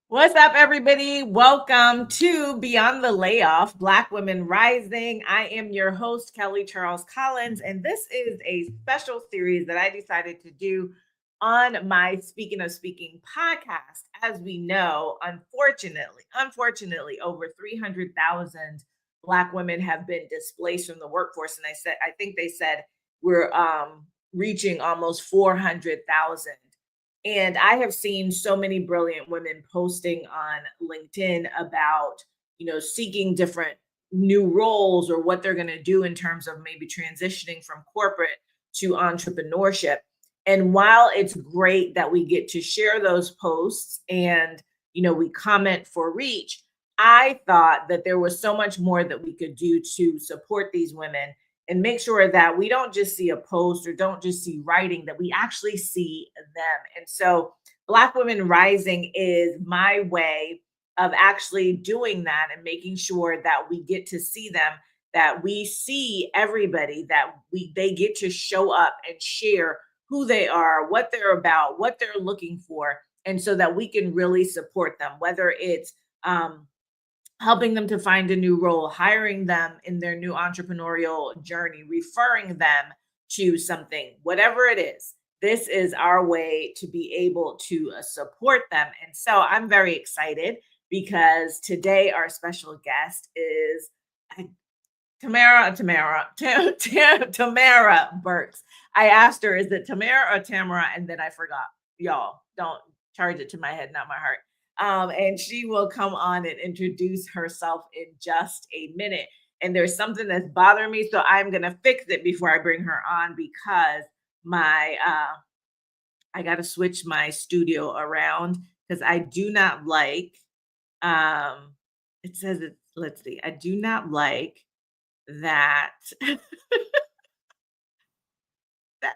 What's up, everybody? Welcome to Beyond the Layoff, Black Women Rising. I am your host, Kelly Charles Collins, and this is a special series that I decided to do on my Speaking of Speaking podcast. As we know, unfortunately, over 300,000 Black women have been displaced from the workforce. And I think they said we're reaching almost 400,000. And I have seen so many brilliant women posting on LinkedIn about, seeking different new roles or what they're going to do in terms of maybe transitioning from corporate to entrepreneurship. And while it's great that we get to share those posts and, we comment for reach, I thought that there was so much more that we could do to support these women and make sure that we don't just see a post or don't just see writing, that we actually see them. And so Black Women Rising is my way of actually doing that and making sure that we get to see them, that we see everybody, that they get to show up and share who they are, what they're about, what they're looking for, and so that we can really support them, whether it's helping them to find a new role, hiring them in their new entrepreneurial journey, referring them to something, whatever it is. This is our way to be able to support them. And so I'm very excited because today our special guest is Tamara Burks. I asked her, is it Tamara or Tamara? And then I forgot. Y'all, don't charge it to my head, not my heart. And she will come on and introduce herself in just a minute. And there's something that's bothering me, so I'm gonna fix it before I bring her on because I got to switch my studio around because I do not like. It says it. Let's see. I do not like that that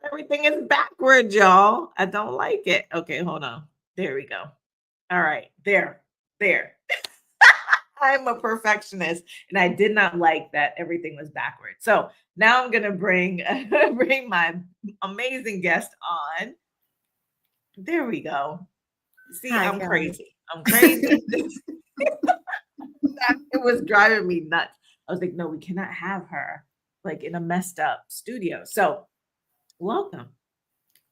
everything is backwards, y'all. I don't like it. Okay, hold on. There we go. All right, there. I'm a perfectionist, and I did not like that everything was backwards. So now I'm gonna bring bring my amazing guest on. There we go. See, Hi, I'm Kelly. crazy. I'm crazy. It was driving me nuts. I was like, no, we cannot have her like in a messed up studio. So welcome.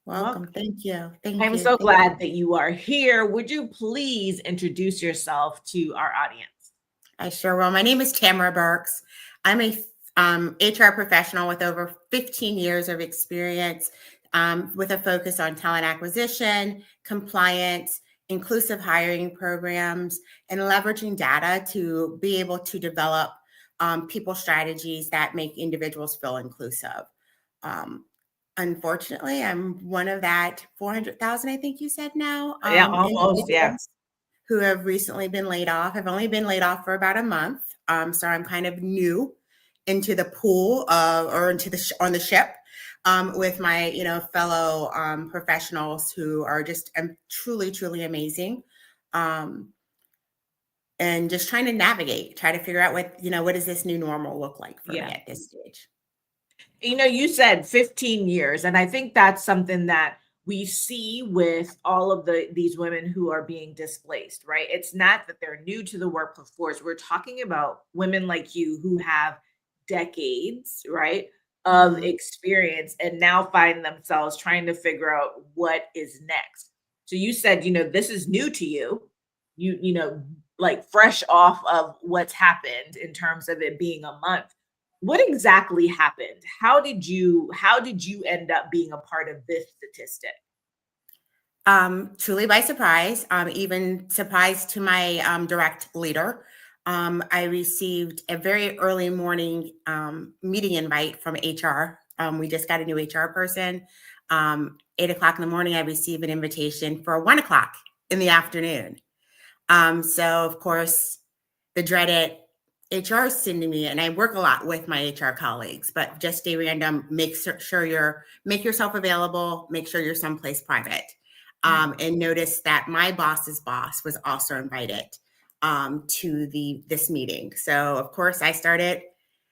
Welcome. Thank you. Thank I'm you. so Thank you. glad that you are here. Would you please introduce yourself to our audience? I sure will. My name is Tamara Burks. I'm a HR professional with over 15 years of experience with a focus on talent acquisition, compliance, inclusive hiring programs, and leveraging data to be able to develop people strategies that make individuals feel inclusive. Um, Unfortunately, I'm one of that 400,000, I think you said now, Yeah, almost. Yeah. individuals who have recently been laid off. I've only been laid off for about a month. So I'm kind of new into the pool or into on the ship with my, fellow professionals who are just truly, truly amazing. And just trying to navigate, try to figure out what does this new normal look like for me Yeah. at this stage. You said 15 years, and I think that's something that we see with all of these women who are being displaced, right? It's not that they're new to the workforce. We're talking about women like you who have decades, right, of Mhm. experience and now find themselves trying to figure out what is next. So you said, this is new to you. Like fresh off of what's happened in terms of it being a month. What exactly happened? How did you end up being a part of this statistic? Truly by surprise, even surprise to my direct leader. I received a very early morning meeting invite from HR. We just got a new HR person. 8 o'clock in the morning, I received an invitation for 1 o'clock in the afternoon. So of course, the dreaded HR is sending me, and I work a lot with my HR colleagues, but just a random make yourself available, make sure you're someplace private. And notice that my boss's boss was also invited to this meeting. So of course I started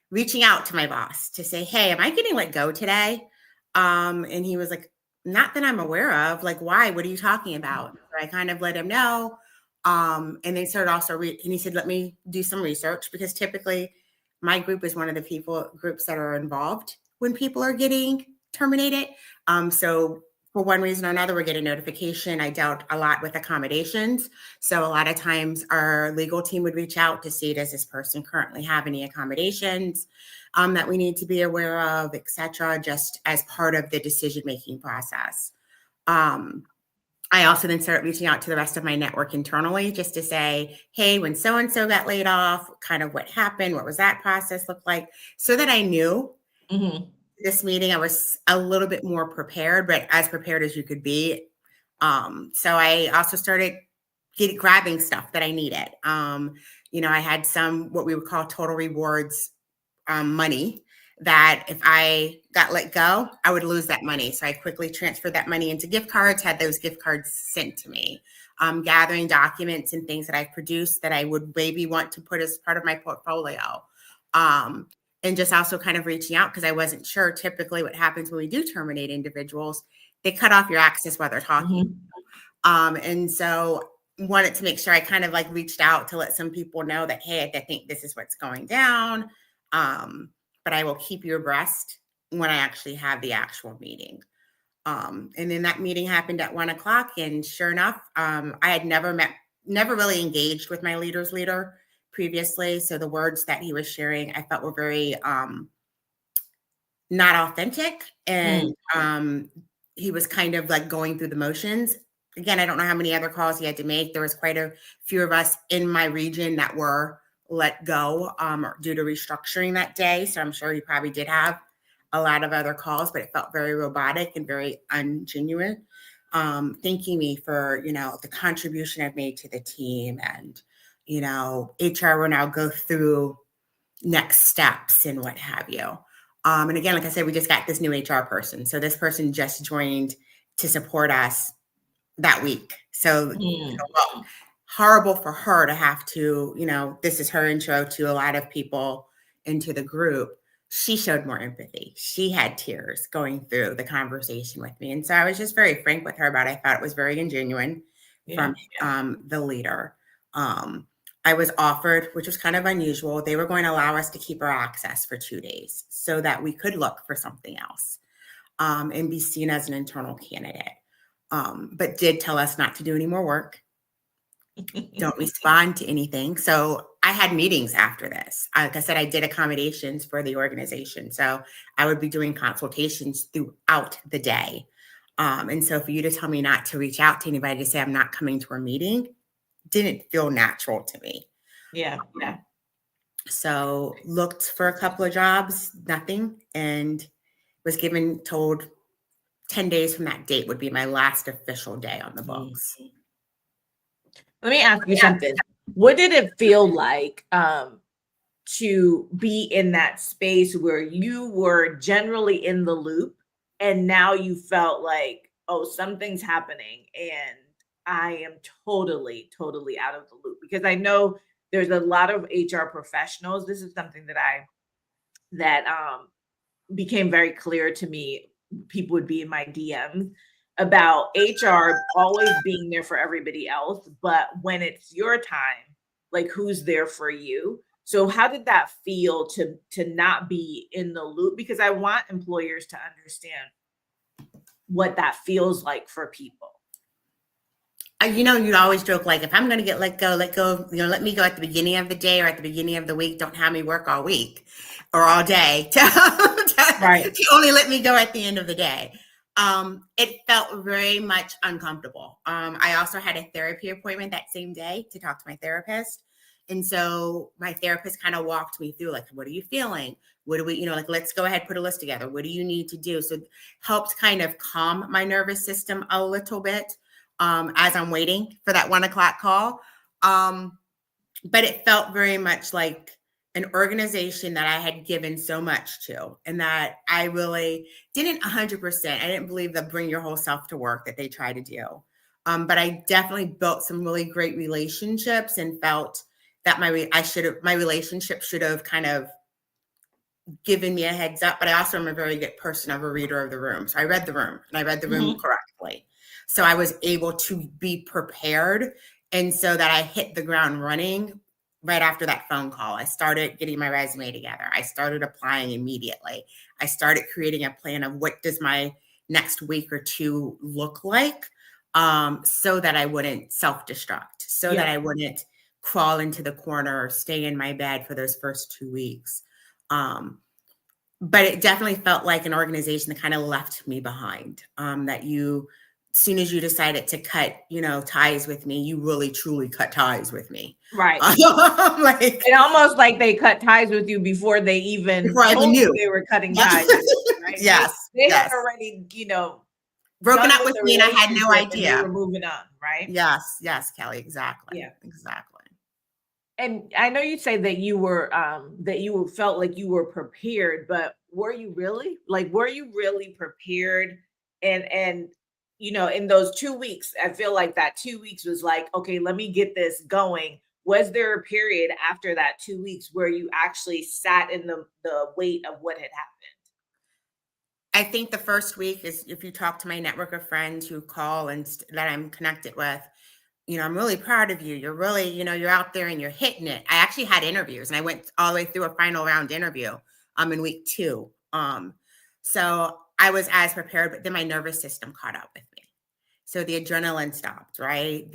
reaching out to my boss to say, hey, am I getting let go today? And he was like, not that I'm aware of. Like, why? What are you talking about? So I kind of let him know. And they started also, and he said, let me do some research, because typically my group is one of the groups that are involved when people are getting terminated. So for one reason or another, we're getting notification. I dealt a lot with accommodations. So a lot of times our legal team would reach out to see, does this person currently have any accommodations that we need to be aware of, et cetera, just as part of the decision-making process. I also then started reaching out to the rest of my network internally, just to say, hey, when so-and-so got laid off, kind of what happened, what was that process look like, so that I knew. This meeting, I was a little bit more prepared, but as prepared as you could be. So I also started grabbing stuff that I needed. I had some, what we would call total rewards money, that if I got let go, I would lose that money. So I quickly transferred that money into gift cards, had those gift cards sent to me. Gathering documents and things that I've produced that I would maybe want to put as part of my portfolio. And just also kind of reaching out, because I wasn't sure. Typically what happens when we do terminate individuals, they cut off your access while they're talking. And so wanted to make sure I kind of like reached out to let some people know that, hey, I think this is what's going down. But I will keep you abreast when I actually have the actual meeting. And then that meeting happened at 1:00. And sure enough, I had never really engaged with my leader's leader previously. So the words that he was sharing, I felt were very not authentic. And he was kind of like going through the motions. Again, I don't know how many other calls he had to make. There was quite a few of us in my region that were let go due to restructuring that day. So I'm sure he probably did have a lot of other calls, but it felt very robotic and very ungenuine. Thanking me for, the contribution I've made to the team, and, HR will now go through next steps and what have you. And again, like I said, we just got this new HR person. So this person just joined to support us that week. So horrible for her to have to, this is her intro to a lot of people into the group. She showed more empathy. She had tears going through the conversation with me. And so I was just very frank with her about it. I thought it was very ingenuine from the leader. I was offered, which was kind of unusual, they were going to allow us to keep our access for 2 days so that we could look for something else and be seen as an internal candidate. But did tell us not to do any more work. Don't respond to anything. So I had meetings after this. Like I said, I did accommodations for the organization. So I would be doing consultations throughout the day. And so for you to tell me not to reach out to anybody to say I'm not coming to a meeting didn't feel natural to me. Yeah. So looked for a couple of jobs, nothing, and was told 10 days from that date would be my last official day on the books. Let me ask you something. What did it feel like to be in that space where you were generally in the loop and now you felt like, oh, something's happening and I am totally out of the loop? Because I know there's a lot of HR professionals. This is something that became very clear to me. People would be in my DMs about HR always being there for everybody else, but when it's your time, like, who's there for you? So how did that feel to not be in the loop? Because I want employers to understand what that feels like for people. You'd always joke, like, if I'm going to get let go, let me go at the beginning of the day or at the beginning of the week. Don't have me work all week or all day. Right. To only let me go at the end of the day. It felt very much uncomfortable. I also had a therapy appointment that same day to talk to my therapist. And so my therapist kind of walked me through, like, what are you feeling? What do we, let's go ahead, put a list together. What do you need to do? So it helped kind of calm my nervous system a little bit as I'm waiting for that 1:00 call. But it felt very much like an organization that I had given so much to, and that I really didn't 100%. I didn't believe the bring your whole self to work that they try to do. But I definitely built some really great relationships and felt that my relationship should have kind of given me a heads up. But I also am a very good person of a reader of the room. So I read the room, and I read the room correctly. So I was able to be prepared And so that I hit the ground running right after that phone call. I started getting my resume together. I started applying immediately. I started creating a plan of what does my next week or two look like, so that I wouldn't self-destruct, so that I wouldn't crawl into the corner or stay in my bed for those first 2 weeks. But it definitely felt like an organization that kind of left me behind, that as soon as you decided to cut, ties with me, you really truly cut ties with me. Right. Like It almost like they cut ties with you before they even told you they were cutting ties with you, right? Yes. They had already, broken up with me and I had no idea. They were moving on, right? Yes, Kelly. Exactly. Yeah. Exactly. And I know you say that you were felt like you were prepared, but were you really? Like, were you really prepared? And in those 2 weeks, I feel like that 2 weeks was like, okay, let me get this going. Was there a period after that 2 weeks where you actually sat in the weight of what had happened? I think the first week is, if you talk to my network of friends who call and that I'm connected with, I'm really proud of you. You're really, you're out there and you're hitting it. I actually had interviews and I went all the way through a final round interview in week 2. So I was as prepared, but then my nervous system caught up with me. So the adrenaline stopped, right?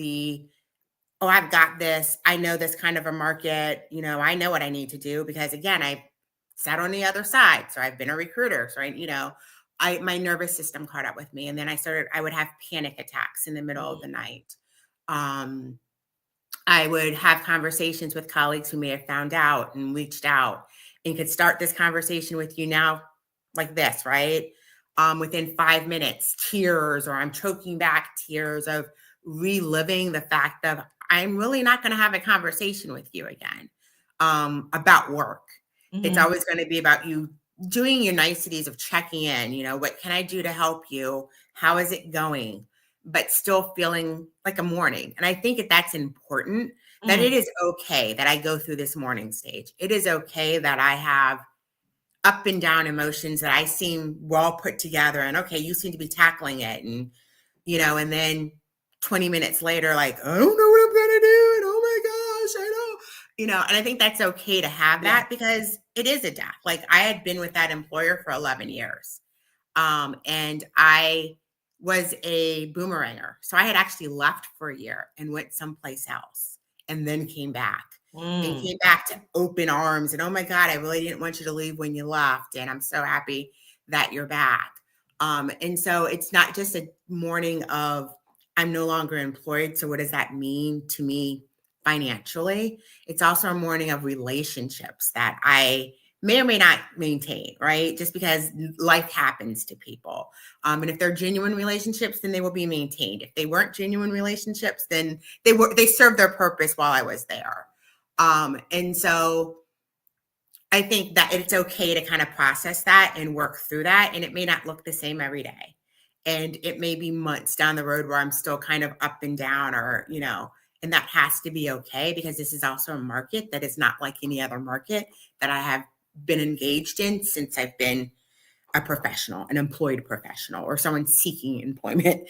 Oh, I've got this. I know this kind of a market. I know what I need to do because, again, I sat on the other side. So I've been a recruiter. So my nervous system caught up with me. And then I would have panic attacks in the middle of the night. I would have conversations with colleagues who may have found out and reached out and could start this conversation with you now like this, right? Within 5 minutes, tears, or I'm choking back tears of reliving the fact that I'm really not going to have a conversation with you again about work. Mm-hmm. It's always going to be about you doing your niceties of checking in, what can I do to help you? How is it going? But still feeling like a mourning. And I think that's important, that it is okay that I go through this mourning stage. It is okay that I have up and down emotions that I seem well put together and, okay, you seem to be tackling it. And, and then 20 minutes later, like, I don't know what I'm going to do. And oh my gosh, I don't, and I think that's okay to have that because it is a death. Like, I had been with that employer for 11 years. And I was a boomeranger. So I had actually left for a year and went someplace else and then came back and came back to open arms. And oh my God, I really didn't want you to leave when you left. And I'm so happy that you're back. And so it's not just a mourning of I'm no longer employed. So what does that mean to me financially? It's also a mourning of relationships that I may or may not maintain, right? Just because life happens to people. And if they're genuine relationships, then they will be maintained. If they weren't genuine relationships, then they served their purpose while I was there. And so I think that it's okay to kind of process that and work through that. And it may not look the same every day. And it may be months down the road where I'm still kind of up and down or, and that has to be okay because this is also a market that is not like any other market that I have been engaged in since I've been a professional, an employed professional, or someone seeking employment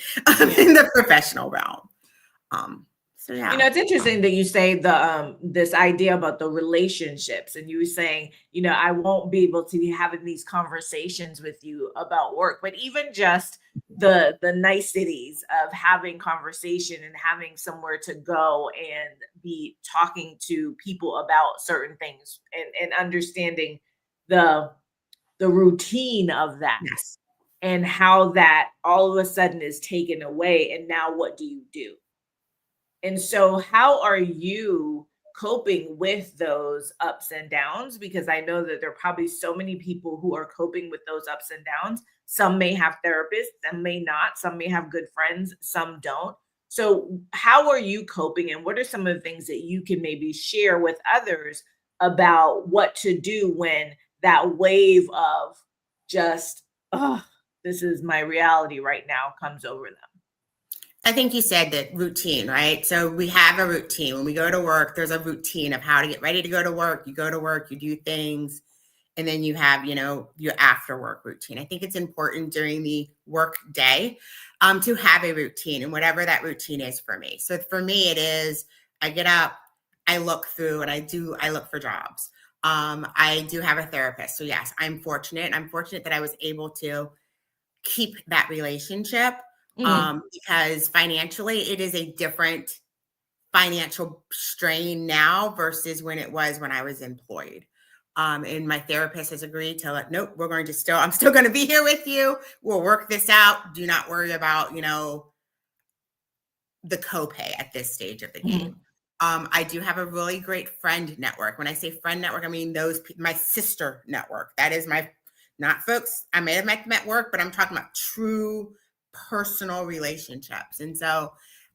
in the professional realm. So yeah, it's interesting that you say this idea about the relationships, and you were saying, I won't be able to be having these conversations with you about work, but even just the niceties of having conversation and having somewhere to go and be talking to people about certain things and understanding the routine of that. Yes. And how that all of a sudden is taken away. And now what do you do? And so how are you coping with those ups and downs? Because I know that there are probably so many people who are coping with those ups and downs. Some may have therapists, some may not. Some may have good friends, some don't. So how are you coping? And what are some of the things that you can maybe share with others about what to do when that wave of just, oh, this is my reality right now comes over them? I think you said that routine, right? So we have a routine. When we go to work, there's a routine of how to get ready to go to work. You go to work, you do things. And then you have, your after work routine. I think it's important during the work day to have a routine, and whatever that routine is for me. So for me, it is, I get up, I look through, and I look for jobs. I do have a therapist. So yes, I'm fortunate. I'm fortunate that I was able to keep that relationship because financially it is a different financial strain now versus when it was when I was employed. And my therapist has agreed to nope, I'm still going to be here with you. We'll work this out. Do not worry about, the copay at this stage of the game. I do have a really great friend network. When I say friend network, I mean my sister network. That is not folks I may have met them at work, but I'm talking about true personal relationships. And so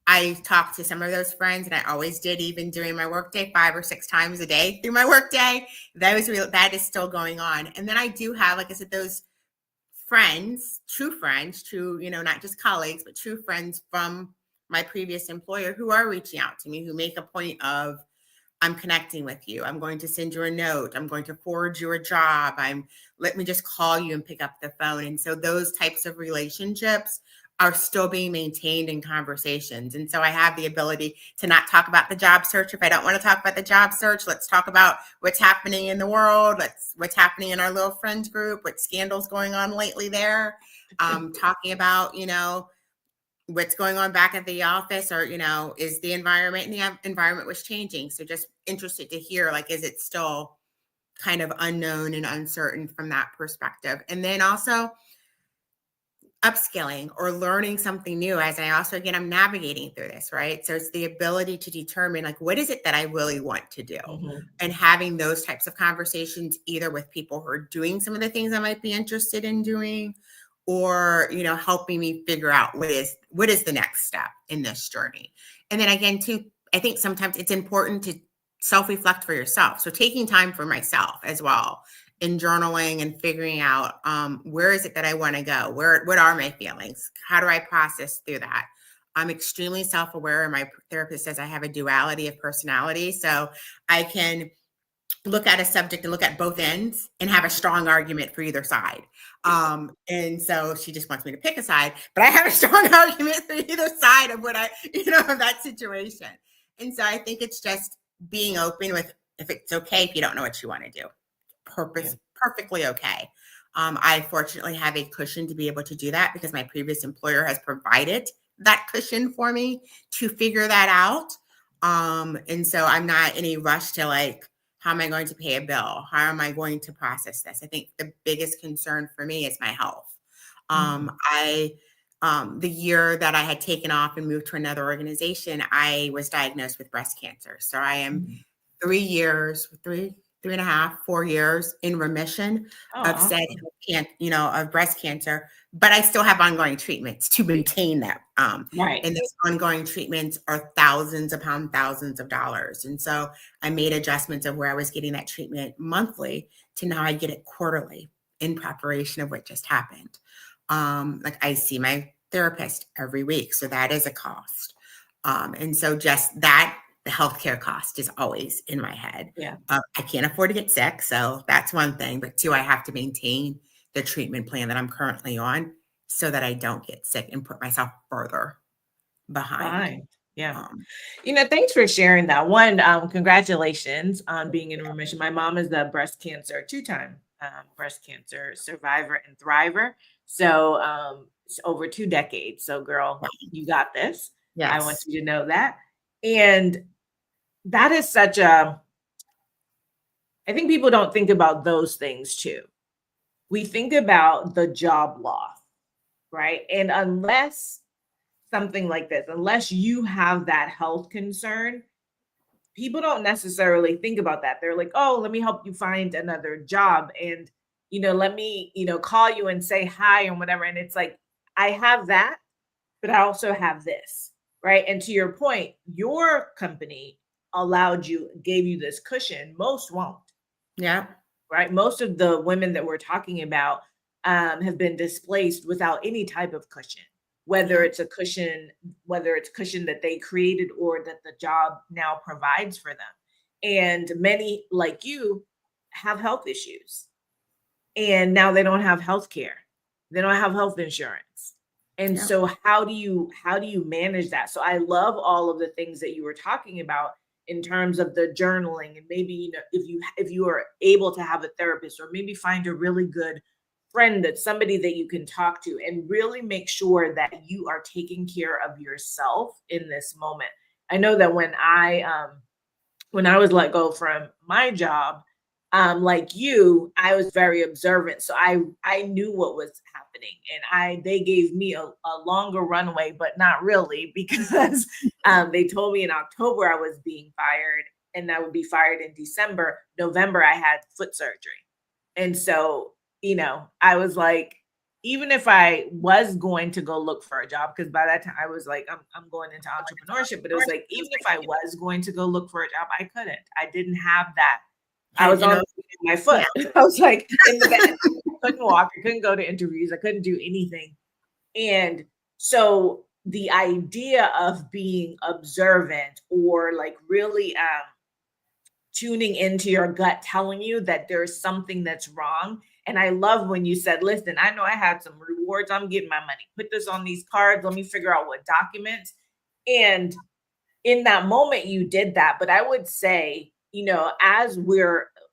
I talk to some of those friends, and I always did, even during my workday, 5 or 6 times a day through my workday. That is still going on. And then I do have, like I said, those friends, true, not just colleagues, but true friends from my previous employer who are reaching out to me, who make a point of, I'm connecting with you. I'm going to send you a note. I'm going to forward you a job. Let me just call you and pick up the phone. And so those types of relationships are still being maintained in conversations. And so I have the ability to not talk about the job search. If I don't want to talk about the job search, let's talk about what's happening in the world. What's happening in our little friends group, what scandals going on lately there. Talking about, what's going on back at the office, or, is the environment was changing. So just interested to hear, is it still kind of unknown and uncertain from that perspective? And then also upskilling or learning something new as I'm navigating through this, right? So it's the ability to determine, what is it that I really want to do? And having those types of conversations, either with people who are doing some of the things I might be interested in doing, or, helping me figure out what is the next step in this journey. And then again, too, I think sometimes it's important to self-reflect for yourself. So taking time for myself as well, in journaling and figuring out where is it that I want to go? What are my feelings? How do I process through that? I'm extremely self-aware, and my therapist says I have a duality of personality. So I can look at a subject and look at both ends and have a strong argument for either side. And so she just wants me to pick a side, but I have a strong argument for either side of of that situation. And so I think it's just being open with, if it's okay if you don't know what you want to do. Perfectly okay. I fortunately have a cushion to be able to do that because my previous employer has provided that cushion for me to figure that out. And so I'm not in a rush to how am I going to pay a bill? How am I going to process this? I think the biggest concern for me is my health. The year that I had taken off and moved to another organization, I was diagnosed with breast cancer. So I am 3 and a half, 4 years in remission of said, of breast cancer, but I still have ongoing treatments to maintain that. Right. And those ongoing treatments are thousands upon thousands of dollars. And so I made adjustments of where I was getting that treatment monthly to now I get it quarterly in preparation of what just happened. I see my therapist every week. So that is a cost. And so just that, the healthcare cost is always in my head. I can't afford to get sick. So that's one thing. But 2, I have to maintain the treatment plan that I'm currently on so that I don't get sick and put myself further behind. Thanks for sharing that. One, congratulations on being in remission. My mom is a breast cancer, 2-time breast cancer survivor and thriver. So it's over 2 decades. So girl, you got this. Yes. I want you to know that. And that is I think people don't think about those things too. We think about the job loss, right? And unless something like this, unless you have that health concern, people don't necessarily think about that. They're like, oh, let me help you find another job. And, let me, call you and say hi and whatever. And it's like, I have that, but I also have this, right? And to your point, your company gave you this cushion. Most won't. Yeah. Right. Most of the women that we're talking about have been displaced without any type of cushion, whether it's a cushion that they created or that the job now provides for them. And many like you have health issues. and now they don't have health care. They don't have health insurance. And Yeah. so how do you manage that? So I love all of the things that you were talking about in terms of the journaling, and maybe, you know, if you are able to have a therapist, or maybe find a really good friend, that's somebody that you can talk to, and really make sure that you are taking care of yourself in this moment. I know that when I was let go from my job, like you, I was very observant. So I knew what was happening, and they gave me a longer runway, but not really, because they told me in October I was being fired, and I would be fired in December. November I had foot surgery. And so, you know, I was like, even if I was going to go look for a job, because by that time I was like, I'm going into entrepreneurship, but it was like, even if I was going to go look for a job, I couldn't. I didn't have that. I was You on know, my foot. yeah. I was like in the bed. I couldn't walk. I couldn't go to interviews. I couldn't do anything. And so the idea of being observant, or like really tuning into your gut telling you that there's something that's wrong. And I love when you said, listen, I know I had some rewards. I'm getting my money. Put this on these cards. Let me figure out what documents. And in that moment, you did that. But I would say, you know,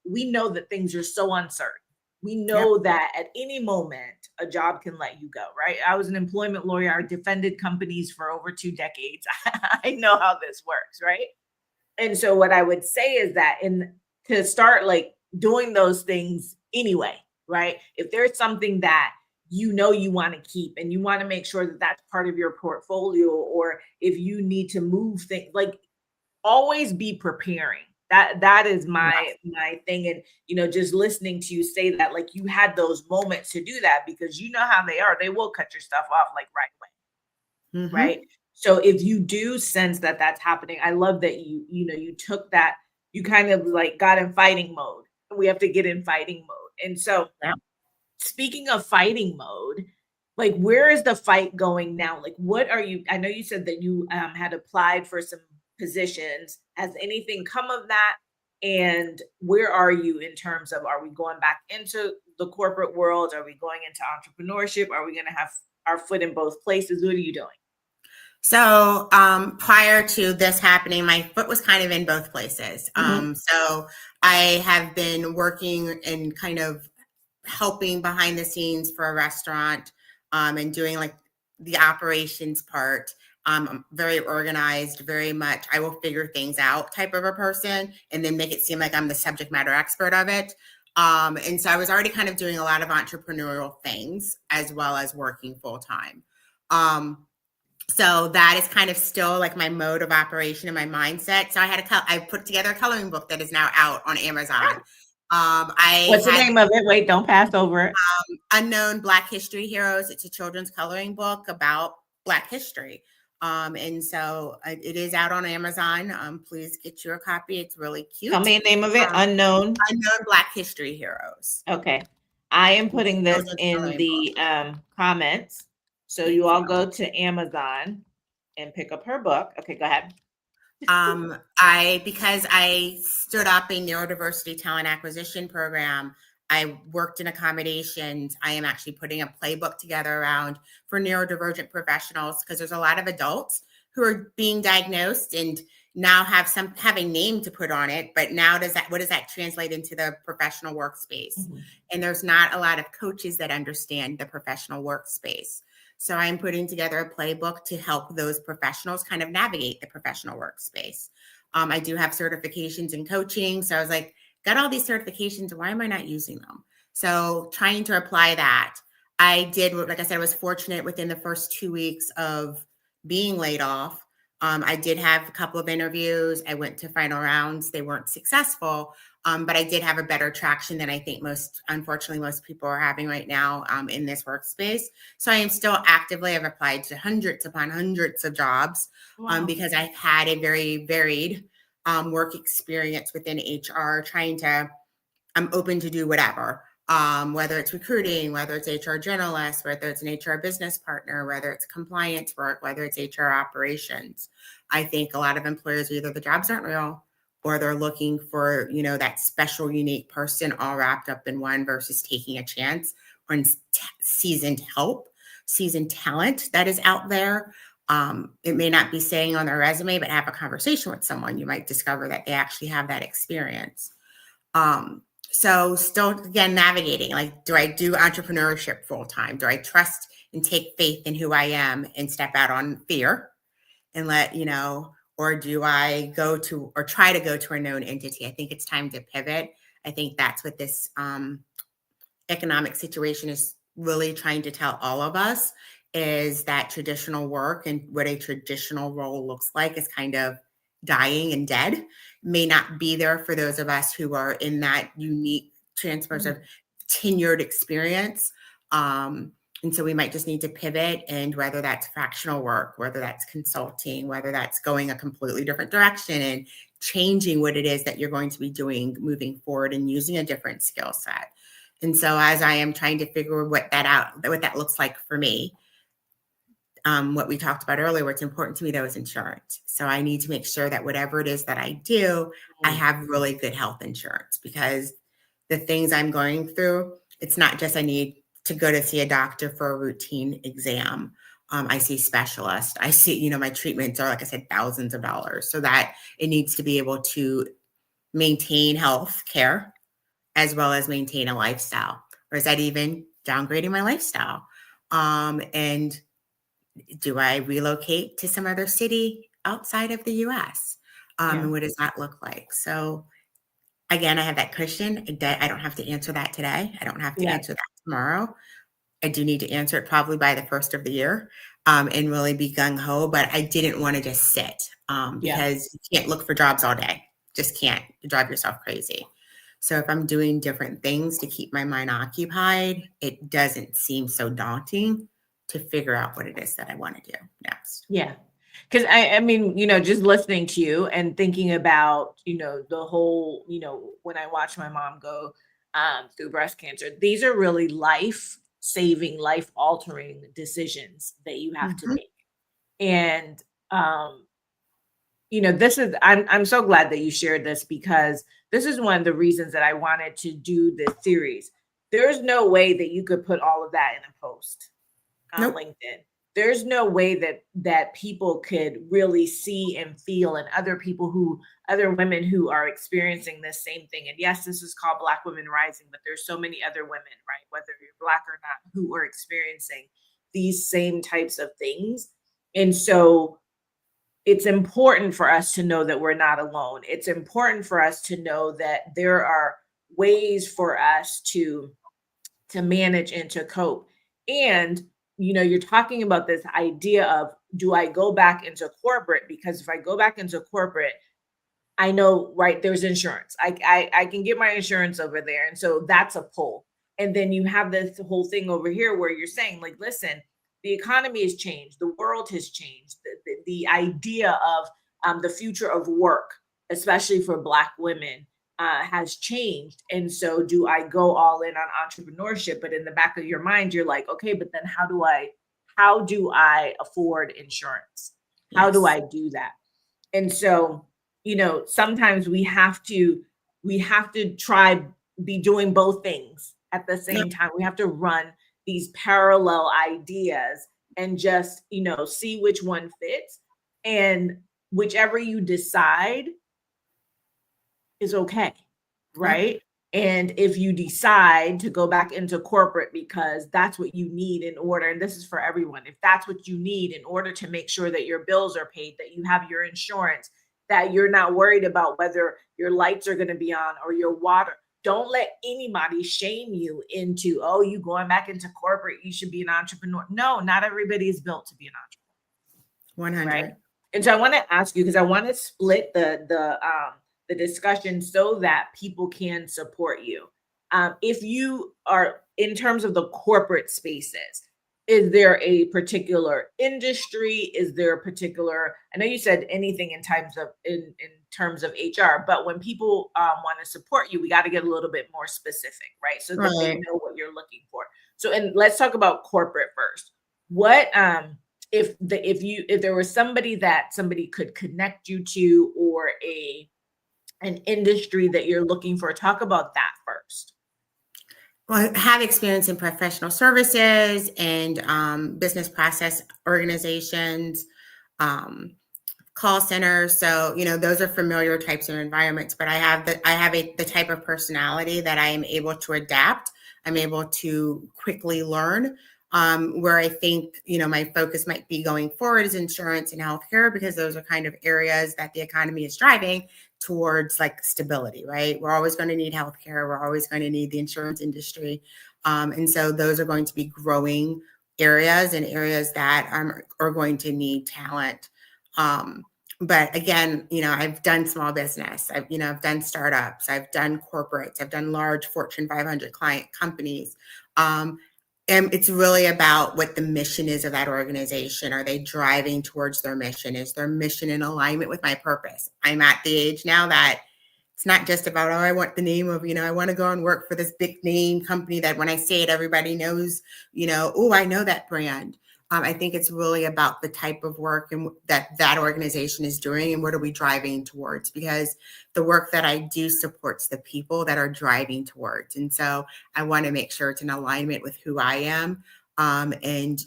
we know that things are so uncertain. We Yep. know that at any moment, a job can let you go, right? I was an employment lawyer. I defended companies for over 2 decades. I know how this works, right? And so what I would say is that, in to start like doing those things anyway, right? If there's something that you know you want to keep, and you want to make sure that that's part of your portfolio, or if you need to move things, like, always be preparing. That is my thing. And, you know, just listening to you say that, like, you had those moments to do that, because you know how they are. They will cut your stuff off like right away. Mm-hmm. Right? So if you do sense that that's happening, I love that you know, you took that, you kind of like got in fighting mode. We have to get in fighting mode. And so, Yeah. speaking of fighting mode, like, where is the fight going now? Like, what are you, I know you said that you had applied for some positions. Has anything come of that? And where are you in terms of, are we going back into the corporate world? Are we going into entrepreneurship? Are we going to have our foot in both places? What are you doing? So prior to this happening, my foot was kind of in both places. Mhm. So I have been working and kind of helping behind the scenes for a restaurant, and doing like the operations part. I'm very organized, very much I will figure things out type of a person, and then make it seem like I'm the subject matter expert of it. And so I was already kind of doing a lot of entrepreneurial things as well as working full time. So that is kind of still like my mode of operation and my mindset. So I put together a coloring book that is now out on Amazon. I What's the had name of it? Wait, don't pass over it. Unknown Black History Heroes. It's a children's coloring book about Black history. And so it is out on Amazon. Please get you a copy. It's really Tell cute. me the name of it. Unknown. Unknown Black History Heroes. Okay. I am It's a putting this children's in coloring book. the comments. So you Thank all you. go to Amazon and pick up her book. Okay, go ahead. Because I stood up a neurodiversity talent acquisition program, I worked in accommodations. I am actually putting a playbook together around for neurodivergent professionals, because there's a lot of adults who are being diagnosed and now have a name to put on it, but now what does that translate into the professional workspace? Mhm. And there's not a lot of coaches that understand the professional workspace. So I'm putting together a playbook to help those professionals kind of navigate the professional workspace. I do have certifications in coaching. So I was like, got all these certifications. Why am I not using them? So trying to apply that. I did, like I said, I was fortunate within the first 2 weeks of being laid off. I did have a couple of interviews. I went to final rounds. They weren't successful. But I did have a better traction than I think unfortunately, most people are having right now in this workspace. So I am still actively, I've applied to hundreds upon hundreds of jobs Wow. because I've had a very varied work experience within HR, I'm open to do whatever, whether it's recruiting, whether it's HR generalist, whether it's an HR business partner, whether it's compliance work, whether it's HR operations. I think a lot of employers, either the jobs aren't real or they're looking for, that special, unique person all wrapped up in one versus taking a chance on seasoned help, seasoned talent that is out there. It may not be saying on their resume, but have a conversation with someone. You might discover that they actually have that experience. So still, again, navigating, like, do I do entrepreneurship full time? Do I trust and take faith in who I am and step out on fear and or do I go to, or try to go to a known entity? I think it's time to pivot. I think that's what this economic situation is really trying to tell all of us, is that traditional work and what a traditional role looks like is kind of dying and dead. May not be there for those of us who are in that unique transfers of tenured experience. And so we might just need to pivot, and whether that's fractional work, whether that's consulting, whether that's going a completely different direction and changing what it is that you're going to be doing moving forward and using a different skill set. And so as I am trying to figure what that looks like for me, what we talked about earlier, what's important to me though is insurance. So I need to make sure that whatever it is that I do, I have really good health insurance, because the things I'm going through, it's not just I need to go to see a doctor for a routine exam. I see specialists. I see, my treatments are, like I said, thousands of dollars. So that it needs to be able to maintain health care as well as maintain a lifestyle. Or is that even downgrading my lifestyle? And do I relocate to some other city outside of the US? And what does that look like? So again, I have that cushion. I don't have to answer that today. I don't have to answer that tomorrow. I do need to answer it probably by the first of the year, and really be gung-ho, but I didn't want to just sit, because you can't look for jobs all day. Just can't. You drive yourself crazy. So if I'm doing different things to keep my mind occupied, it doesn't seem so daunting to figure out what it is that I want to do next. Yeah. Because I mean, just listening to you and thinking about, the whole, when I watch my mom go through breast cancer, these are really life-saving, life-altering decisions that you have to make. And I'm so glad that you shared this, because this is one of the reasons that I wanted to do this series. There's no way that you could put all of that in a post on LinkedIn. There's no way that people could really see and feel, and other women who are experiencing this same thing. And yes, this is called Black Women Rising, but there's so many other women, right, whether you're Black or not, who are experiencing these same types of things. And so it's important for us to know that we're not alone. It's important for us to know that there are ways for us to manage and to cope. And you're talking about this idea of, do I go back into corporate? Because if I go back into corporate, I know, right, there's insurance. I can get my insurance over there. And so that's a pull. And then you have this whole thing over here where you're saying, like, listen, the economy has changed. The world has changed. The idea of the future of work, especially for Black women, has changed. And so do I go all in on entrepreneurship? But in the back of your mind, you're like, okay, but then how do I afford insurance? How do I do that? And so, sometimes we have to be doing both things at the same time. We have to run these parallel ideas and just, see which one fits, and whichever you decide is okay, right? And if you decide to go back into corporate because that's what you need in order, and this is for everyone, if that's what you need in order to make sure that your bills are paid, that you have your insurance, that you're not worried about whether your lights are going to be on or your water, don't let anybody shame you into, oh, you going back into corporate, you should be an entrepreneur. No, not everybody is built to be an entrepreneur. 100. Right? And so I want to ask you, because I want to split the discussion so that people can support you. If you are, in terms of the corporate spaces, is there a particular industry? Is there a particular, I know you said anything in terms of HR, but when people want to support you, we got to get a little bit more specific, right? So that they know what you're looking for. So, and let's talk about corporate first. What, if there was somebody that somebody could connect you to, or a an industry that you're looking for? Talk about that first. Well, I have experience in professional services and business process organizations, um, call centers. So, those are familiar types of environments, but I have the type of personality that I am able to adapt. I'm able to quickly learn. Where I think, my focus might be going forward is insurance and healthcare, because those are kind of areas that the economy is driving towards, like, stability, right? We're always going to need healthcare. We're always going to need the insurance industry. And so those are going to be growing areas, and areas that are going to need talent. But again, I've done small business. I've done startups. I've done corporates. I've done large Fortune 500 client companies. And it's really about what the mission is of that organization. Are they driving towards their mission? Is their mission in alignment with my purpose? I'm at the age now that it's not just about, I want the name of, I want to go and work for this big name company that when I say it, everybody knows, oh, I know that brand. I think it's really about the type of work and that organization is doing, and what are we driving towards? Because the work that I do supports the people that are driving towards. And so I want to make sure it's in alignment with who I am, and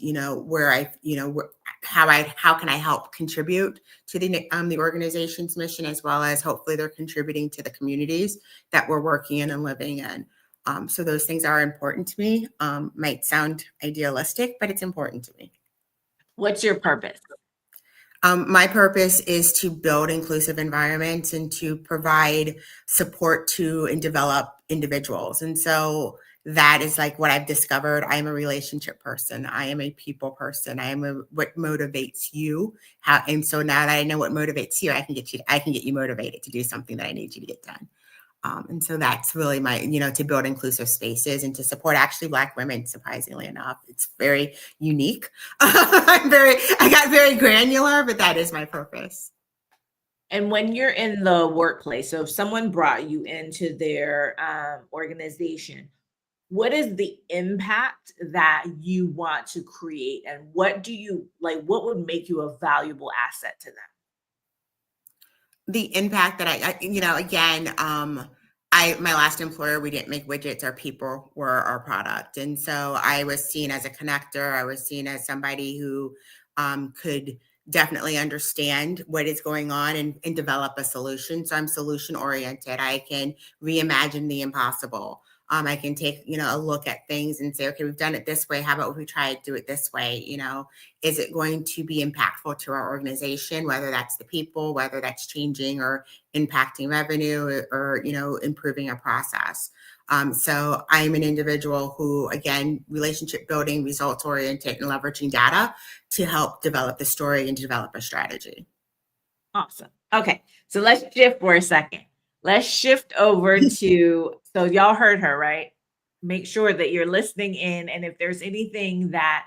where how can I help contribute to the organization's mission, as well as hopefully they're contributing to the communities that we're working in and living in. So those things are important to me. Might sound idealistic, but it's important to me. What's your purpose? My purpose is to build inclusive environments and to provide support to and develop individuals. And so that is like what I've discovered. I am a relationship person. I am a people person. I am what motivates you. And so now that I know what motivates you, I can get you motivated to do something that I need you to get done. And so that's really my, to build inclusive spaces and to support actually Black women, surprisingly enough. It's very unique. I got very granular, but that is my purpose. And when you're in the workplace, so if someone brought you into their organization, what is the impact that you want to create? And what do you like? What would make you a valuable asset to them? The impact that again, my last employer, we didn't make widgets. Our people were our product. And so I was seen as a connector. I was seen as somebody who could definitely understand what is going on and develop a solution. So I'm solution oriented. I can reimagine the impossible. I can take, a look at things and say, okay, we've done it this way. How about if we try to do it this way? Is it going to be impactful to our organization, whether that's the people, whether that's changing or impacting revenue or improving a process. So I'm an individual who, again, relationship building, results oriented, and leveraging data to help develop the story and develop a strategy. Awesome. Okay, so let's shift for a second. Let's shift over to, so y'all heard her, right? Make sure that you're listening in. And if there's anything that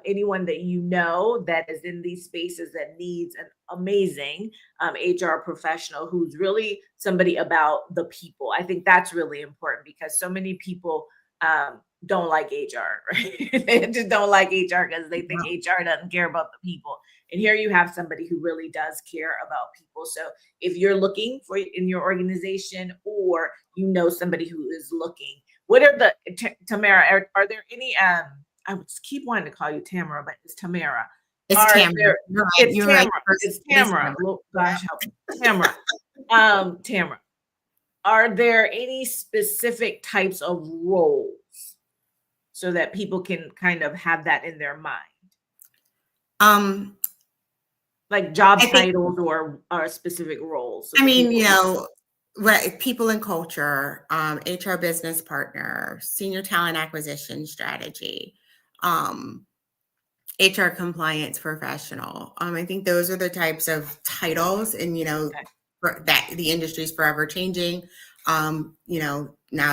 anyone that that is in these spaces that needs an amazing HR professional who's really somebody about the people, I think that's really important because so many people don't like HR, right? They just don't like HR because they think HR doesn't care about the people. And here you have somebody who really does care about people. So if you're looking for in your organization or somebody who is looking, what are the Tamara, are there any I would keep wanting to call you Tamara, but it's Tamara. It's Tamara. It's Tamara. It's Tamara. Oh, gosh, help me. Tamara. Tamara. Are there any specific types of roles so that people can kind of have that in their mind? Like job titles or specific roles. So people and culture, HR business partner, senior talent acquisition strategy, HR compliance professional. I think those are the types of titles, and that the industry is forever changing. Now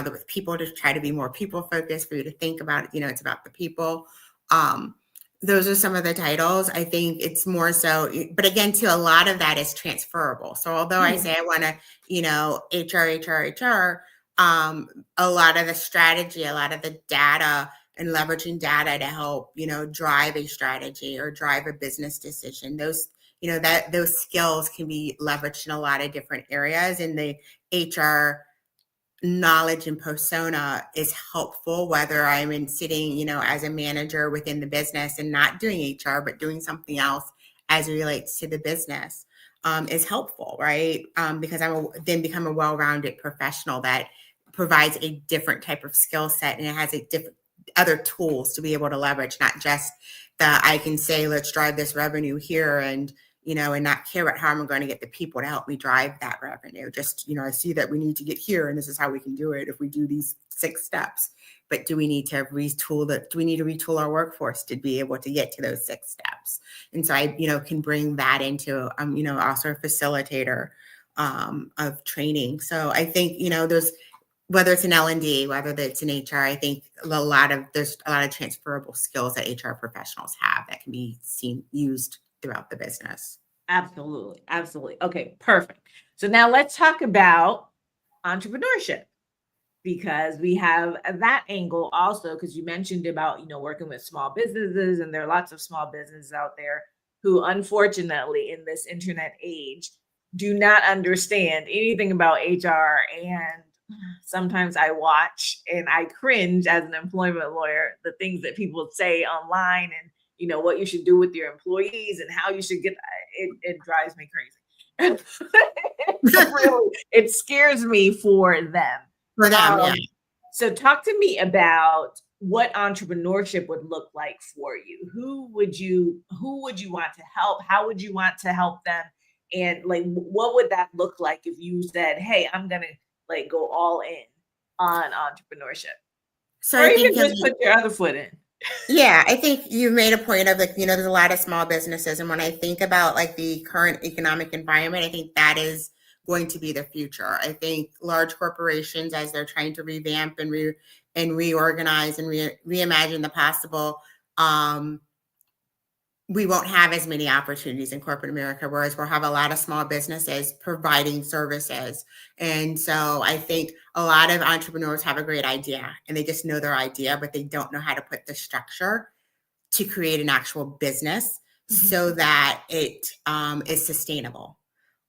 that with people to try to be more people focused, for you to think about it, it's about the people. Those are some of the titles. I think it's more so, but again, too, a lot of that is transferable. So although I say I want to, HR, a lot of the strategy, a lot of the data and leveraging data to help, drive a strategy or drive a business decision. Those that those skills can be leveraged in a lot of different areas, and the HR knowledge and persona is helpful, whether I'm in sitting, as a manager within the business and not doing HR, but doing something else as it relates to the business, is helpful, right? Because then become a well-rounded professional that provides a different type of skill set, and it has a different other tools to be able to leverage, not just that I can say, let's drive this revenue here and not care about how I'm going to get the people to help me drive that revenue. Just, I see that we need to get here and this is how we can do it if we do these 6 steps. But do we need to retool our workforce to be able to get to those 6 steps? And so I, can bring that into, also a facilitator of training. So I think, there's, whether it's an L&D, whether it's an HR, I think there's a lot of transferable skills that HR professionals have that can be used throughout the business. Absolutely. Absolutely. Okay, perfect. So now let's talk about entrepreneurship, because we have that angle also, because you mentioned about, working with small businesses, and there are lots of small businesses out there who, unfortunately, in this internet age, do not understand anything about HR. And sometimes I watch and I cringe as an employment lawyer, the things that people say online, and what you should do with your employees and how you should get it drives me crazy. Really, it scares me for them. For them, yeah. So talk to me about what entrepreneurship would look like for you. Who would you want to help? How would you want to help them? And like, what would that look like if you said, hey, I'm gonna like go all in on entrepreneurship? So Or I even think, just put your other foot in. yeah, I think you made a point of there's a lot of small businesses. And when I think about like the current economic environment, I think that is going to be the future. I think large corporations, as they're trying to revamp and reorganize and reimagine the possible, we won't have as many opportunities in corporate America, whereas we'll have a lot of small businesses providing services. And so I think a lot of entrepreneurs have a great idea and they just know their idea, but they don't know how to put the structure to create an actual business so that it is sustainable,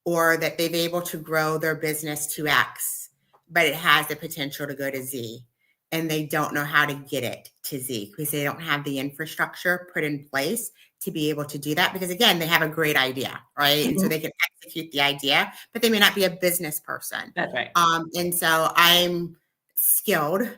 or that they've able to grow their business to X, but it has the potential to go to Z. And they don't know how to get it to Z because they don't have the infrastructure put in place to be able to do that. Because again, they have a great idea, right? And so they can execute the idea, but they may not be a business person. That's right. And so I'm skilled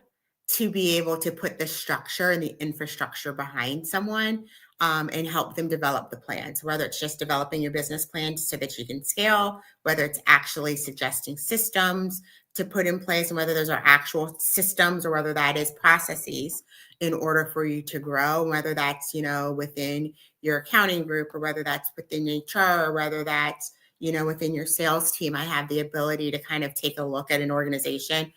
to be able to put the structure and the infrastructure behind someone and help them develop the plans, whether it's just developing your business plan so that you can scale, whether it's actually suggesting systems to put in place, and whether those are actual systems or whether that is processes in order for you to grow, whether that's, within your accounting group or whether that's within HR or whether that's, within your sales team. I have the ability to kind of take a look at an organization,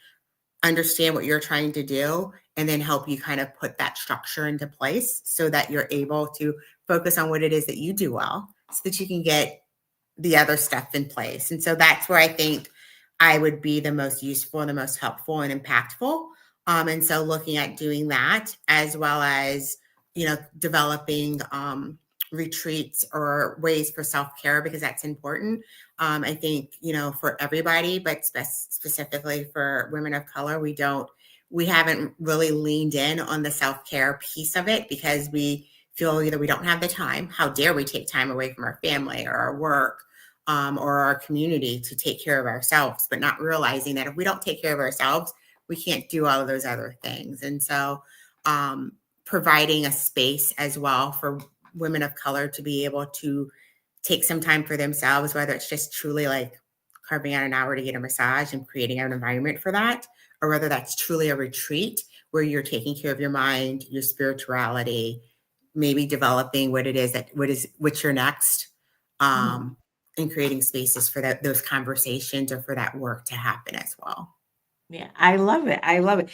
understand what you're trying to do, and then help you kind of put that structure into place so that you're able to focus on what it is that you do well so that you can get the other stuff in place. And so that's where I think I would be the most useful and the most helpful and impactful. And so looking at doing that, as well as, developing retreats or ways for self-care, because that's important. I think, for everybody, but specifically for women of color, we haven't really leaned in on the self-care piece of it because we feel either we don't have the time. How dare we take time away from our family or our work or our community to take care of ourselves, but not realizing that if we don't take care of ourselves, we can't do all of those other things. And so providing a space as well for women of color to be able to take some time for themselves, whether it's just truly like carving out an hour to get a massage and creating an environment for that, or whether that's truly a retreat where you're taking care of your mind, your spirituality, maybe developing what's your next, and creating spaces for those conversations or for that work to happen as well. Yeah, I love it. I love it.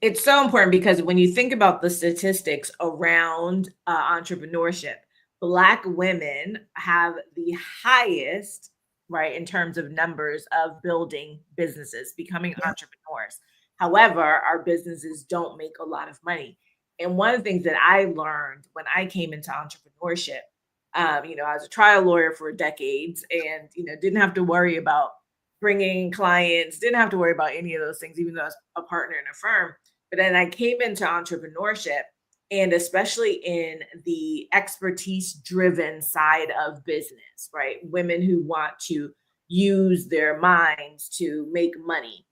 It's so important because when you think about the statistics around entrepreneurship, Black women have the highest, right, in terms of numbers of building businesses, becoming entrepreneurs. However, our businesses don't make a lot of money. And one of the things that I learned when I came into entrepreneurship, I was a trial lawyer for decades and, didn't have to worry about bringing clients, didn't have to worry about any of those things, even though I was a partner in a firm. But then I came into entrepreneurship, and especially in the expertise driven side of business, right? Women who want to use their minds to make money.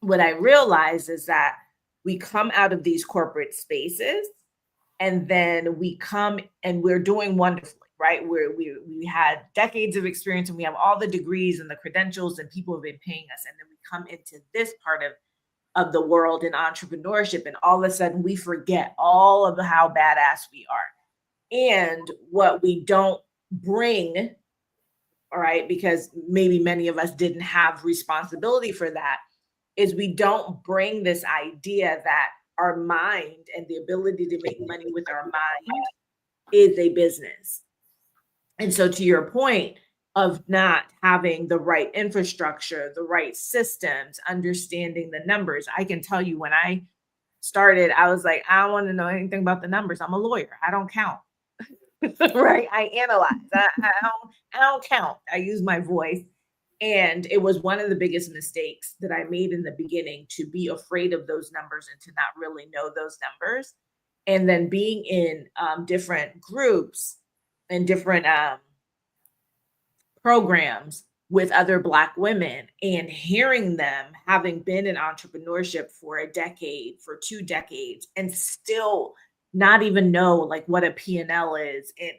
What I realized is that we come out of these corporate spaces and then we come and we're doing wonderfully, right? We had decades of experience and we have all the degrees and the credentials and people have been paying us. And then we come into this part of the world in entrepreneurship, and all of a sudden we forget all of how badass we are and what we don't bring. All right, because maybe many of us didn't have responsibility for that, is we don't bring this idea that our mind and the ability to make money with our mind is a business. And so, to your point of not having the right infrastructure, the right systems, understanding the numbers, I can tell you when I started, I was like, I don't want to know anything about the numbers. I'm a lawyer. I don't count. Right? I analyze. I don't count. I use my voice. And it was one of the biggest mistakes that I made in the beginning, to be afraid of those numbers and to not really know those numbers. And then being in different groups and different programs with other Black women and hearing them having been in entrepreneurship for a decade, for 2 decades, and still not even know like what a P&L is. And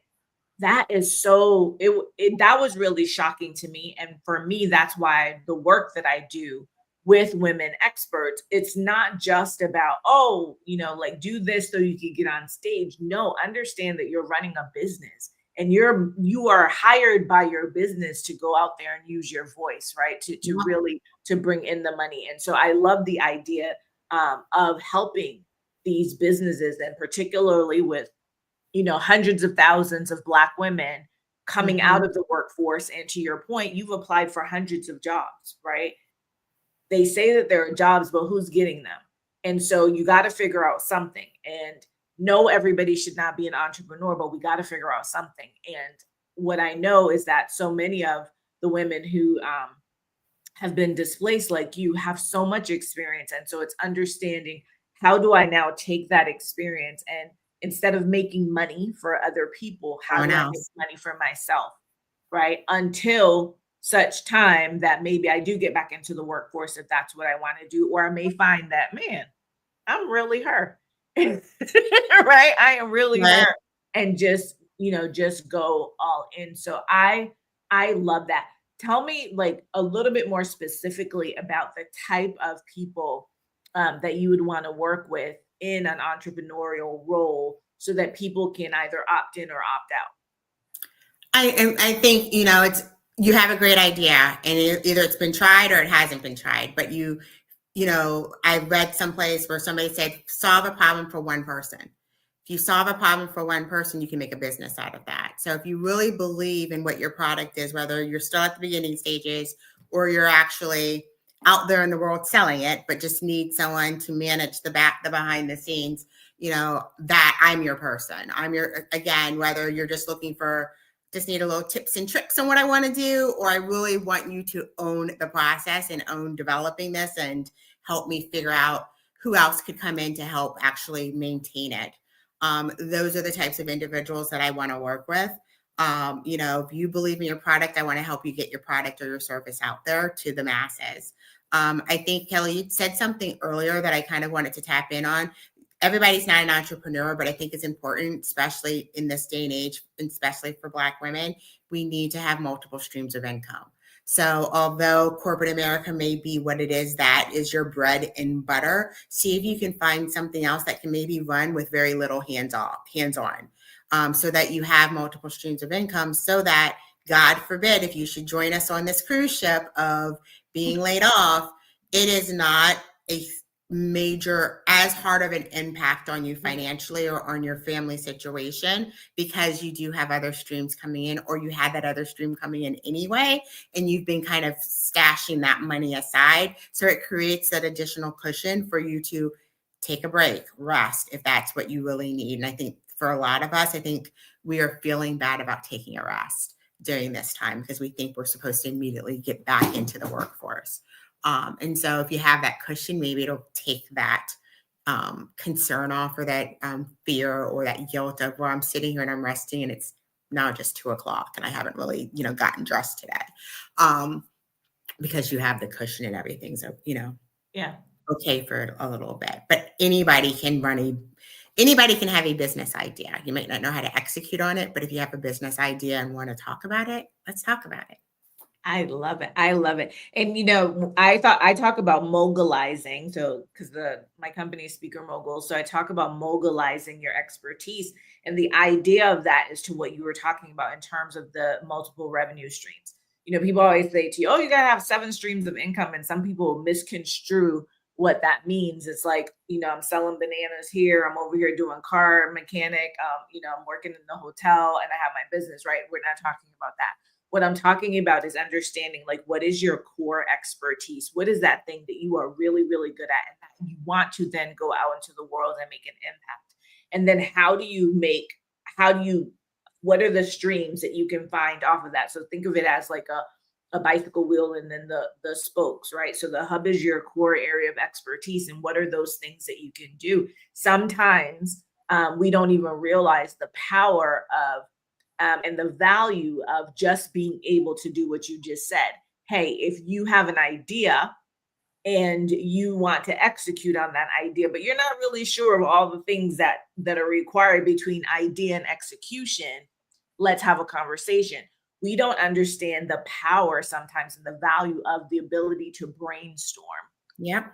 that is so that was really shocking to me. And for me, that's why the work that I do with women experts, it's not just about, oh, like do this so you can get on stage. No, understand that you're running a business and you are hired by your business to go out there and use your voice, right? To really to bring in the money. And so I love the idea of helping these businesses, and particularly with hundreds of thousands of Black women coming out of the workforce. And to your point, you've applied for hundreds of jobs, right? They say that there are jobs, but who's getting them? And so you got to figure out something. And no, everybody should not be an entrepreneur, but we got to figure out something. And what I know is that so many of the women who have been displaced like you have so much experience. And so it's understanding, how do I now take that experience and instead of making money for other people, how do I make money for myself, right? Until such time that maybe I do get back into the workforce, if that's what I want to do, or I may find that, man, I'm really her, right? I am really her, and just go all in. So I love that. Tell me like a little bit more specifically about the type of people that you would want to work with in an entrepreneurial role, so that people can either opt in or opt out. I think it's, you have a great idea, and either it's been tried or it hasn't been tried. But I read someplace where somebody said, solve a problem for one person. If you solve a problem for one person, you can make a business out of that. So if you really believe in what your product is, whether you're still at the beginning stages or you're actually out there in the world selling it, but just need someone to manage the behind the scenes, that I'm your person. Again, whether you're just looking for, just need a little tips and tricks on what I want to do, or I really want you to own the process and own developing this and help me figure out who else could come in to help actually maintain it. Those are the types of individuals that I want to work with. If you believe in your product, I want to help you get your product or your service out there to the masses. I think, Kelly, you said something earlier that I kind of wanted to tap in on. Everybody's not an entrepreneur, but I think it's important, especially in this day and age, and especially for Black women, we need to have multiple streams of income. So although corporate America may be what it is, that is your bread and butter, see if you can find something else that can maybe run with very little hands-on, so that you have multiple streams of income, so that, God forbid, if you should join us on this cruise ship of being laid off, it is not a major, as hard of an impact on you financially or on your family situation, because you do have other streams coming in, or you had that other stream coming in anyway, and you've been kind of stashing that money aside. So it creates that additional cushion for you to take a break, rest, if that's what you really need. And I think for a lot of us, I think we are feeling bad about taking a rest during this time because we think we're supposed to immediately get back into the workforce. And so if you have that cushion, maybe it'll take that concern off, or that fear or that guilt of, well, I'm sitting here and I'm resting and it's now just 2:00 and I haven't really, gotten dressed today. Because you have the cushion and everything. So, Yeah. okay for a little bit, but anybody can have a business idea. You might not know how to execute on it, but if you have a business idea and want to talk about it, let's talk about it. I love it. I love it. And I talk about mogulizing. So because the my company is Speaker Mogul, so I talk about mogulizing your expertise. And the idea of that is to what you were talking about in terms of the multiple revenue streams. People always say to you, "Oh, you gotta have 7 streams of income," and some people misconstrue what that means. It's like, I'm selling bananas here, I'm over here doing car mechanic, I'm working in the hotel and I have my business, right? We're not talking about that. What I'm talking about is understanding, like, what is your core expertise? What is that thing that you are really, really good at and that you want to then go out into the world and make an impact? And then how do you, what are the streams that you can find off of that? So think of it as like a bicycle wheel and then the spokes, right? So the hub is your core area of expertise. And what are those things that you can do? Sometimes we don't even realize the power of and the value of just being able to do what you just said. Hey, if you have an idea and you want to execute on that idea, but you're not really sure of all the things that are required between idea and execution, let's have a conversation. We don't understand the power sometimes and the value of the ability to brainstorm. Yep.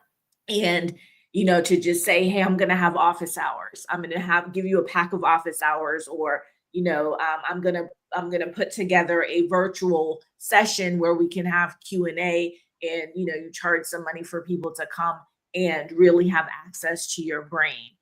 And to just say, hey, I'm going to have office hours. I'm going to give you a pack of office hours, or I'm gonna put together a virtual session where we can have Q&A, and you charge some money for people to come and really have access to your brain.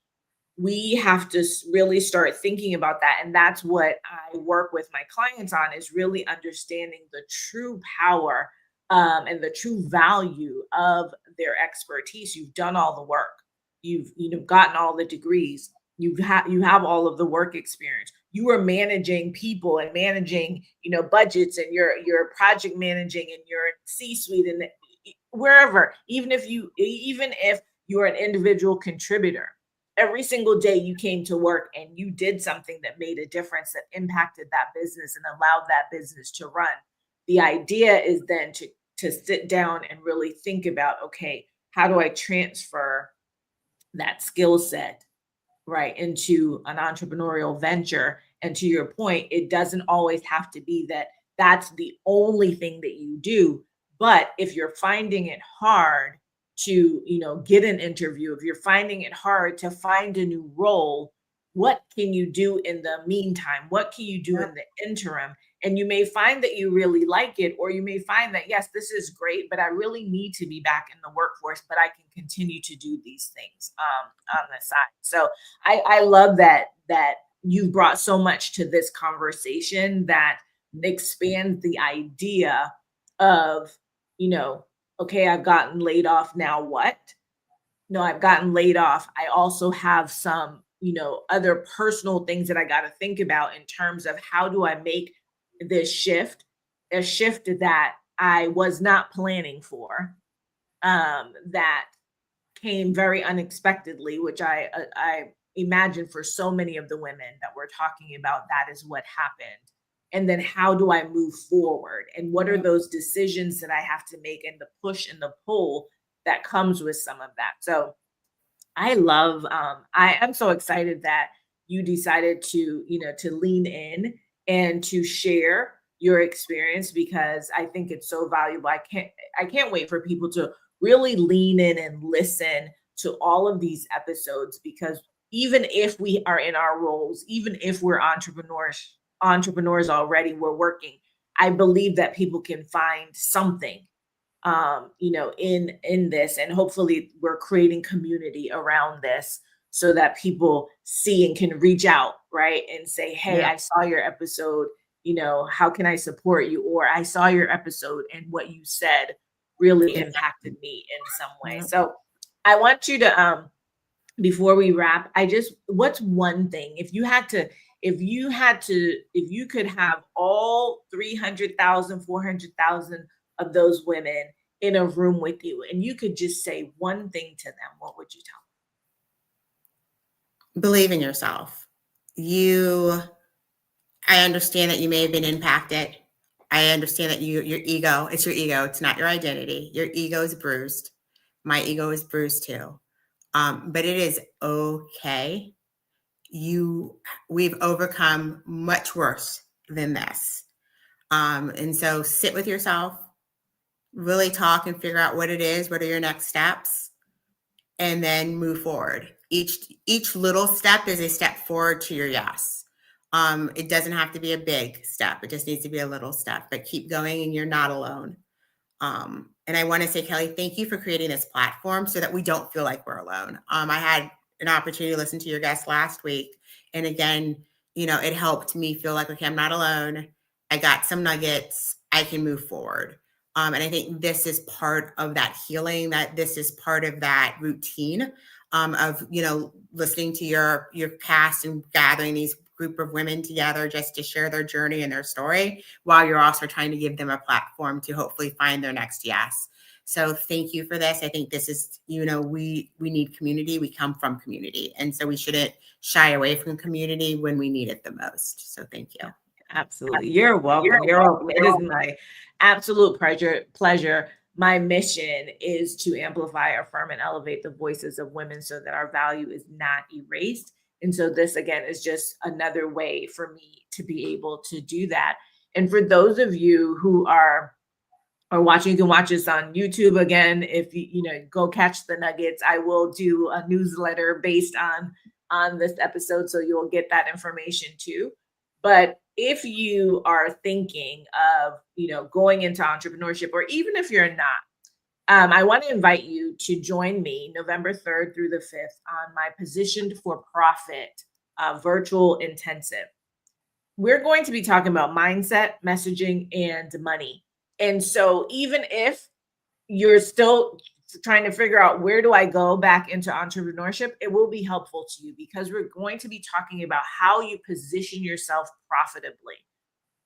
We have to really start thinking about that, and that's what I work with my clients on, is really understanding the true power and the true value of their expertise. You've done all the work. You've gotten all the degrees. You have all of the work experience. You are managing people and managing, budgets, and you're project managing, and you're in C-suite and wherever. Even if you're an individual contributor, every single day you came to work and you did something that made a difference, that impacted that business and allowed that business to run. The idea is then to sit down and really think about, okay, how do I transfer that skill set, right, into an entrepreneurial venture? And to your point, it doesn't always have to be that that's the only thing that you do. But if you're finding it hard to, get an interview, if you're finding it hard to find a new role, what can you do in the meantime? What can you do in the interim? And you may find that you really like it, or you may find that, yes, this is great, but I really need to be back in the workforce, but I can continue to do these things on the side. So I love that you brought so much to this conversation that expands the idea of, okay, I've gotten laid off, now what? No, I've gotten laid off. I also have some, other personal things that I got to think about in terms of how do I make this shift, a shift that I was not planning for, that came very unexpectedly, which I imagine for so many of the women that we're talking about, that is what happened. And then how do I move forward? And what are those decisions that I have to make, and the push and the pull that comes with some of that? So I love, I am so excited that you decided to lean in and to share your experience, because I think it's so valuable. I can't wait for people to really lean in and listen to all of these episodes, because even if we are in our roles, even if we're entrepreneurs already, we're working, I believe that people can find something in this, and hopefully we're creating community around this so that people see and can reach out, right, and say, hey, I saw your episode, how can I support you? Or I saw your episode and what you said really impacted me in some way. So I want you to before we wrap, what's one thing, if if you could have all 300,000, 400,000 of those women in a room with you, and you could just say one thing to them, what would you tell Believe in yourself. I understand that you may have been impacted. I understand that your ego, it's your ego. It's not your identity. Your ego is bruised. My ego is bruised too. But it is okay. We've overcome much worse than this. And so sit with yourself, really talk and figure out what it is. What are your next steps? And then move forward. Each little step is a step forward to your yes. It doesn't have to be a big step. It just needs to be a little step, but keep going and you're not alone. And I want to say, Kelly, thank you for creating this platform so that we don't feel like we're alone. I had an opportunity to listen to your guest last week. And again, it helped me feel like, okay, I'm not alone. I got some nuggets. I can move forward. And I think this is part of that healing, that this is part of that routine of, listening to your past and gathering these group of women together just to share their journey and their story, while you're also trying to give them a platform to hopefully find their next yes. So thank you for this. I think this is, we need community. We come from community. And so we shouldn't shy away from community when we need it the most. So thank you. Absolutely. You're welcome. You're welcome. It is my absolute pleasure. My mission is to amplify, affirm, and elevate the voices of women so that our value is not erased. And so this, again, is just another way for me to be able to do that. And for those of you who are watching, you can watch this on YouTube. Again, if you go catch the nuggets, I will do a newsletter based on this episode, so you'll get that information too. But if you are thinking of, going into entrepreneurship, or even if you're not, I want to invite you to join me November 3rd through the 5th on my Positioned for Profit virtual intensive. We're going to be talking about mindset, messaging, and money. And so even if you're still trying to figure out where do I go back into entrepreneurship, it will be helpful to you, because we're going to be talking about how you position yourself profitably.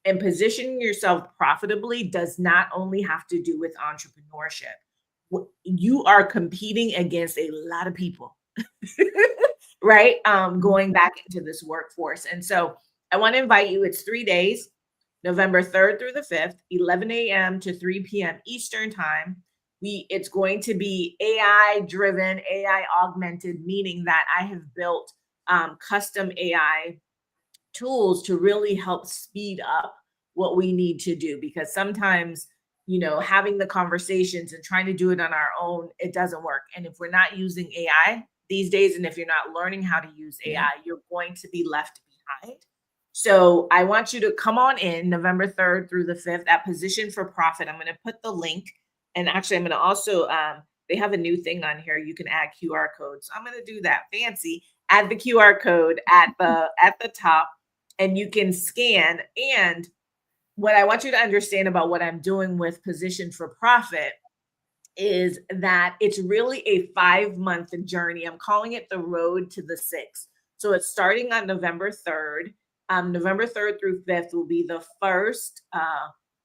And positioning yourself profitably does not only have to do with entrepreneurship. You are competing against a lot of people, right? Going back into this workforce. And so I want to invite you. It's 3 days, November 3rd through the 5th, 11 a.m. to 3 p.m. Eastern time. It's going to be AI driven, AI augmented, meaning that I have built custom AI tools to really help speed up what we need to do, because sometimes, having the conversations and trying to do it on our own, it doesn't work. And if we're not using AI these days, and if you're not learning how to use AI, you're going to be left behind. So I want you to come on in November 3rd through the 5th at Position for Profit. I'm going to put the link, and actually I'm going to also, they have a new thing on here. You can add QR codes. So I'm going to do that fancy, add the QR code at the top, and you can scan. And what I want you to understand about what I'm doing with Position for Profit is that it's really a 5-month journey. I'm calling it the road to the 6th. So it's starting on November 3rd. November 3rd through 5th will be the first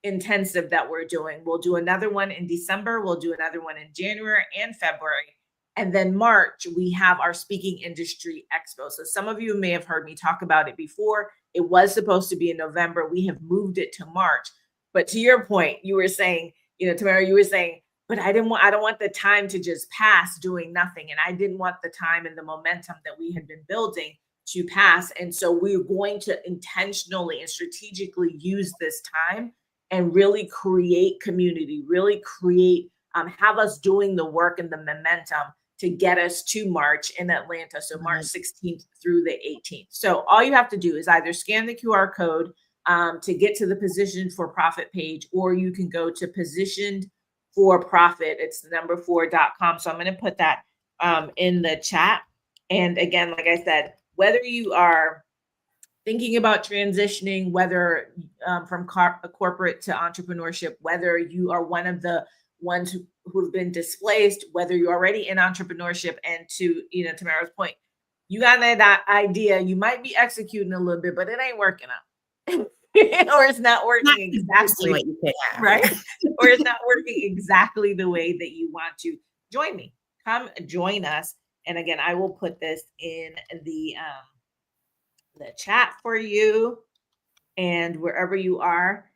intensive that we're doing. We'll do another one in December. We'll do another one in January and February. And then March, we have our Speaking Industry Expo. So some of you may have heard me talk about it before. It was supposed to be in November. We have moved it to March. But to your point, you were saying, Tamara, you were saying, but I don't want the time to just pass doing nothing. And I didn't want the time and the momentum that we had been building to pass. And so we're going to intentionally and strategically use this time and really create community, really create, have us doing the work and the momentum to get us to March in Atlanta. So March 16th through the 18th. So all you have to do is either scan the QR code to get to the Positioned for Profit page, or you can go to Positioned for Profit. It's the number 4.com. So I'm going to put that in the chat. And again, like I said, whether you are thinking about transitioning, whether from corporate to entrepreneurship, whether you are one of the ones who've been displaced, whether you're already in entrepreneurship, and to Tamara's point, You got that idea. You might be executing a little bit, but it ain't working out. Or it's not working exactly what you could have. right. Or it's not working exactly the way that you want to. Join me. Come join us. And again, I will put this in the chat for you, and wherever you are,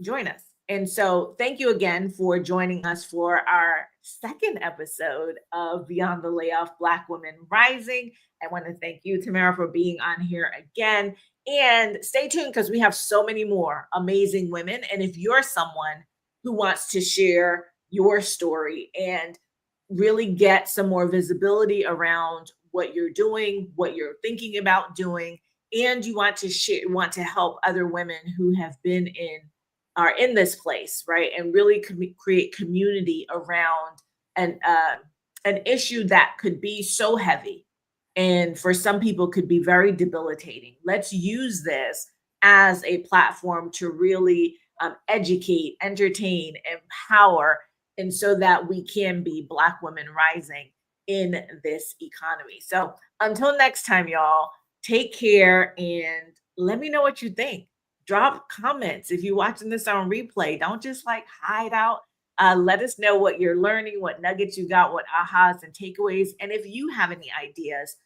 join us. And so thank you again for joining us for our second episode of Beyond the Layoff, Black Women Rising. I want to thank you, Tamara, for being on here again. And stay tuned because we have so many more amazing women. And if you're someone who wants to share your story and really get some more visibility around what you're doing, what you're thinking about doing, and you want to want to help other women who have been are in this place, right? And really create community around an issue that could be so heavy, and for some people could be very debilitating. Let's use this as a platform to really educate, entertain, empower, and so that we can be Black women rising in this economy. So until next time, y'all, take care and let me know what you think. Drop comments. If you're watching this on replay, don't just like hide out. Let us know what you're learning, what nuggets you got, what ahas and takeaways. And if you have any ideas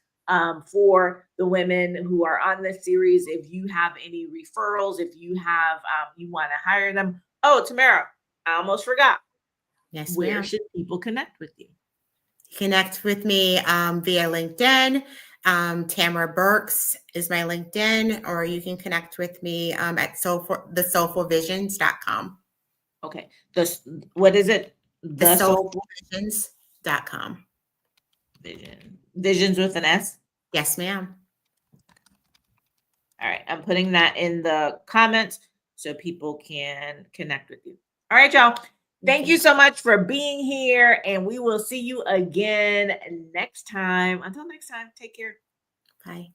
for the women who are on this series, if you have any referrals, if you have, you want to hire them. Oh, Tamara, I almost forgot. Yes, where ma'am. should people connect with you? Connect with me via LinkedIn. Tamara Burks is my LinkedIn, or you can connect with me at thesoulfulvisions.com. Okay. What is it? Thesoulfulvisions.com. Visions with an S? Yes, ma'am. All right. I'm putting that in the comments so people can connect with you. All right, y'all. Thank you so much for being here, and we will see you again next time. Until next time, take care. Bye.